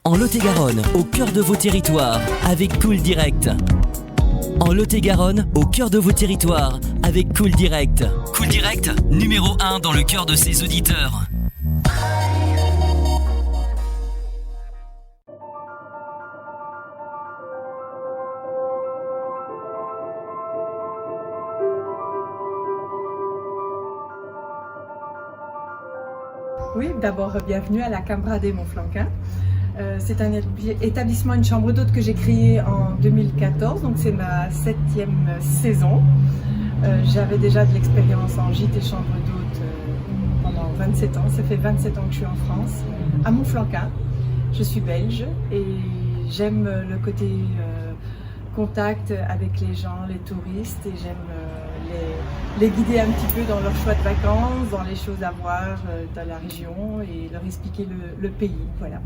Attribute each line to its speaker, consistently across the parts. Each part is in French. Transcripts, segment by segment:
Speaker 1: En Lot-et-Garonne, au cœur de vos territoires, avec Cool Direct. En Lot-et-Garonne, au cœur de vos territoires, avec Cool Direct. Cool Direct, numéro 1 dans le cœur de ses auditeurs.
Speaker 2: Oui, d'abord bienvenue à la Cambra des Montflanquin. C'est un établissement, une chambre d'hôte que j'ai créé en 2014, donc c'est ma 7e saison. J'avais déjà de l'expérience en gîte et chambre d'hôte pendant 27 ans. Ça fait 27 ans que je suis en France, à Montflanquin. Je suis belge et j'aime le côté contact avec les gens, les touristes, et j'aime les guider un petit peu dans leur choix de vacances, dans les choses à voir dans la région et leur expliquer le pays. Voilà.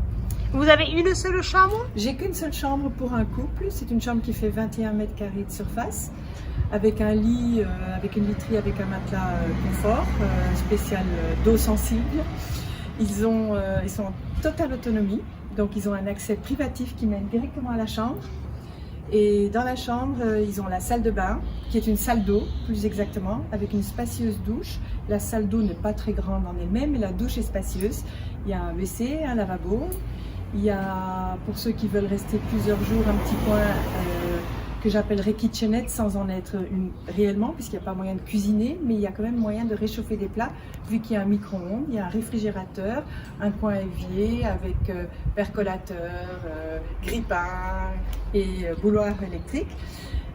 Speaker 3: Vous avez une seule chambre?
Speaker 2: J'ai qu'une seule chambre pour un couple. C'est une chambre qui fait 21 mètres carrés de surface, avec un lit, avec une literie, avec un matelas confort, spécial d'eau sensible. Ils sont en totale autonomie, donc ils ont un accès privatif qui mène directement à la chambre. Et dans la chambre, ils ont la salle de bain, qui est une salle d'eau, plus exactement, avec une spacieuse douche. La salle d'eau n'est pas très grande en elle-même, mais la douche est spacieuse. Il y a un WC, un lavabo. Il y a, pour ceux qui veulent rester plusieurs jours, un petit coin que j'appellerais kitchenette, sans en être une réellement, puisqu'il n'y a pas moyen de cuisiner, mais il y a quand même moyen de réchauffer des plats, vu qu'il y a un micro-ondes, il y a un réfrigérateur, un coin évier avec percolateur, grille-pain et bouilloire électrique.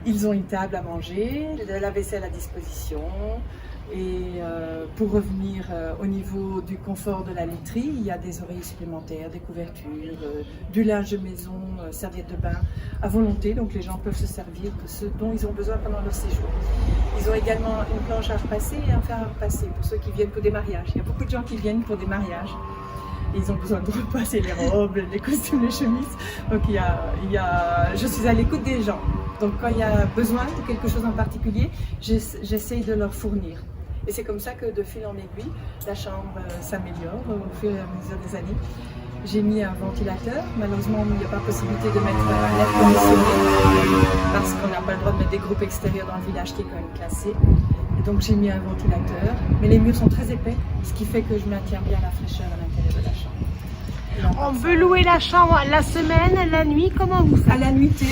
Speaker 2: Ils ont une table à manger, de la vaisselle à disposition. Et pour revenir au niveau du confort de la literie, il y a des oreillers supplémentaires, des couvertures, du linge de maison, serviettes de bain à volonté, donc les gens peuvent se servir de ce dont ils ont besoin pendant leur séjour. Ils ont également une planche à repasser et un fer à repasser pour ceux qui viennent pour des mariages. Il y a beaucoup de gens qui viennent pour des mariages. Ils ont besoin de repasser les robes, les costumes, les chemises. Donc je suis à l'écoute des gens. Donc quand il y a besoin de quelque chose en particulier, j'essaye de leur fournir. Et c'est comme ça que de fil en aiguille, la chambre s'améliore au fur et à mesure des années. J'ai mis un ventilateur. Malheureusement, il n'y a pas possibilité de mettre un air conditionné parce qu'on n'a pas le droit de mettre des groupes extérieurs dans le village qui est quand même classé. Et donc j'ai mis un ventilateur. Mais les murs sont très épais, ce qui fait que je maintiens bien la fraîcheur à l'intérieur de la chambre.
Speaker 3: On peut louer la chambre la semaine, la nuit, comment vous faites?
Speaker 2: À la nuitée,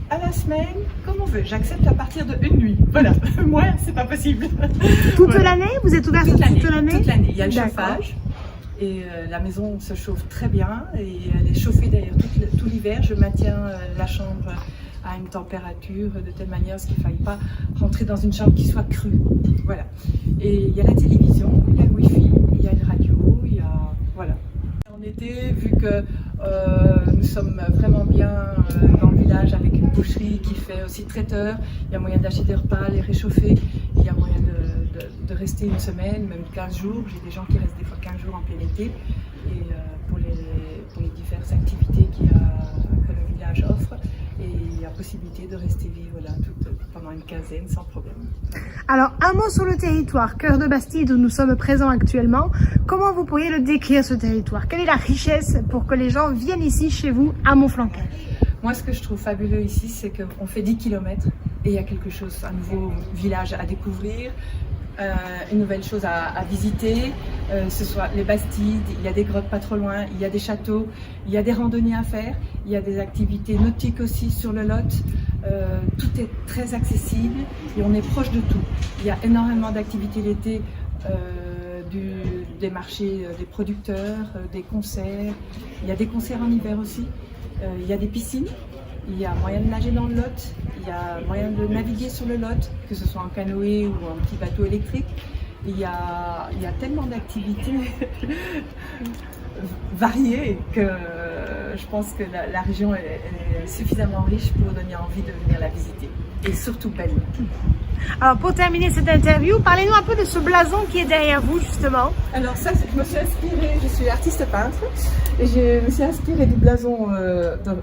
Speaker 2: à la semaine, comme on veut. J'accepte à partir de une nuit. Voilà, moi, c'est pas possible.
Speaker 3: Toute
Speaker 2: voilà.
Speaker 3: l'année? Vous êtes ouvert toute l'année?
Speaker 2: Toute l'année. Il y a le chauffage. Et la maison se chauffe très bien et elle est chauffée d'ailleurs tout l'hiver. Je maintiens la chambre à une température de telle manière à ce qu'il ne faille pas rentrer dans une chambre qui soit crue. Voilà. Et il y a la télévision, il y a le wifi, il y a une radio, il y a... Voilà. En été, vu que nous sommes vraiment bien dans le village avec une boucherie qui fait aussi traiteur, il y a moyen d'acheter des repas, les réchauffer, il y a moyen de rester une semaine, même 15 jours. J'ai des gens qui restent des fois 15 jours en plein été. Et pour les diverses activités que le village offre, et il y a possibilité de rester vivre là pendant une quinzaine sans problème.
Speaker 3: Alors, un mot sur le territoire, Cœur de Bastide, où nous sommes présents actuellement. Comment vous pourriez le décrire, ce territoire? Quelle est la richesse pour que les gens viennent ici, chez vous, à Montflanquin?
Speaker 2: Moi, ce que je trouve fabuleux ici, c'est qu'on fait 10 km et il y a quelque chose, un nouveau village à découvrir, une nouvelle chose à visiter, ce soit les Bastides, il y a des grottes pas trop loin, il y a des châteaux, il y a des randonnées à faire, il y a des activités nautiques aussi sur le Lot. Tout est très accessible et on est proche de tout. Il y a énormément d'activités l'été, des marchés des producteurs, des concerts. Il y a des concerts en hiver aussi. Il y a des piscines. Il y a moyen de nager dans le Lot. Il y a moyen de naviguer sur le Lot, que ce soit en canoë ou en petit bateau électrique. Il y a tellement d'activités variées que je pense que la région est suffisamment riche pour donner envie de venir la visiter. Et surtout belle.
Speaker 3: Alors, pour terminer cette interview, parlez-nous un peu de ce blason qui est derrière vous, justement.
Speaker 2: Alors ça, je me suis inspirée, je suis artiste peintre, et je me suis inspirée du blason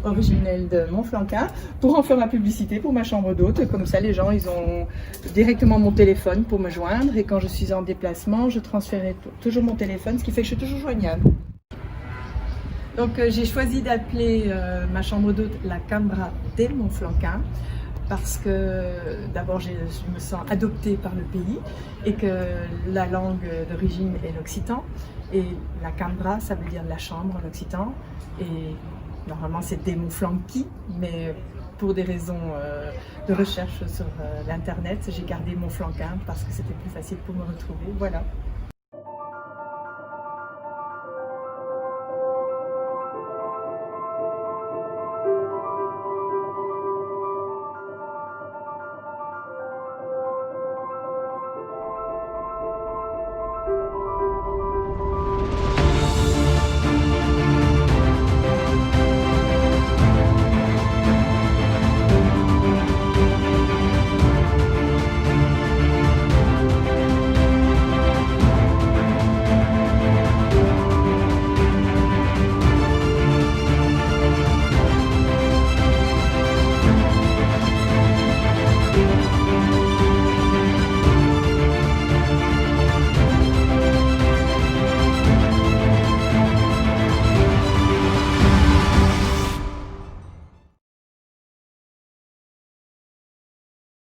Speaker 2: originel de Montflanquin pour en faire ma publicité pour ma chambre d'hôte. Comme ça, les gens, ils ont directement mon téléphone pour me joindre, et quand je suis en déplacement, je transférais toujours mon téléphone, ce qui fait que je suis toujours joignable. Donc j'ai choisi d'appeler ma chambre d'hôte la Cambra de Montflanquin parce que d'abord je me sens adoptée par le pays et que la langue d'origine est l'occitan et la Cambra ça veut dire la chambre en occitan et normalement c'est des Montflanqui mais pour des raisons de recherche sur l'internet j'ai gardé Montflanquin parce que c'était plus facile pour me retrouver, voilà.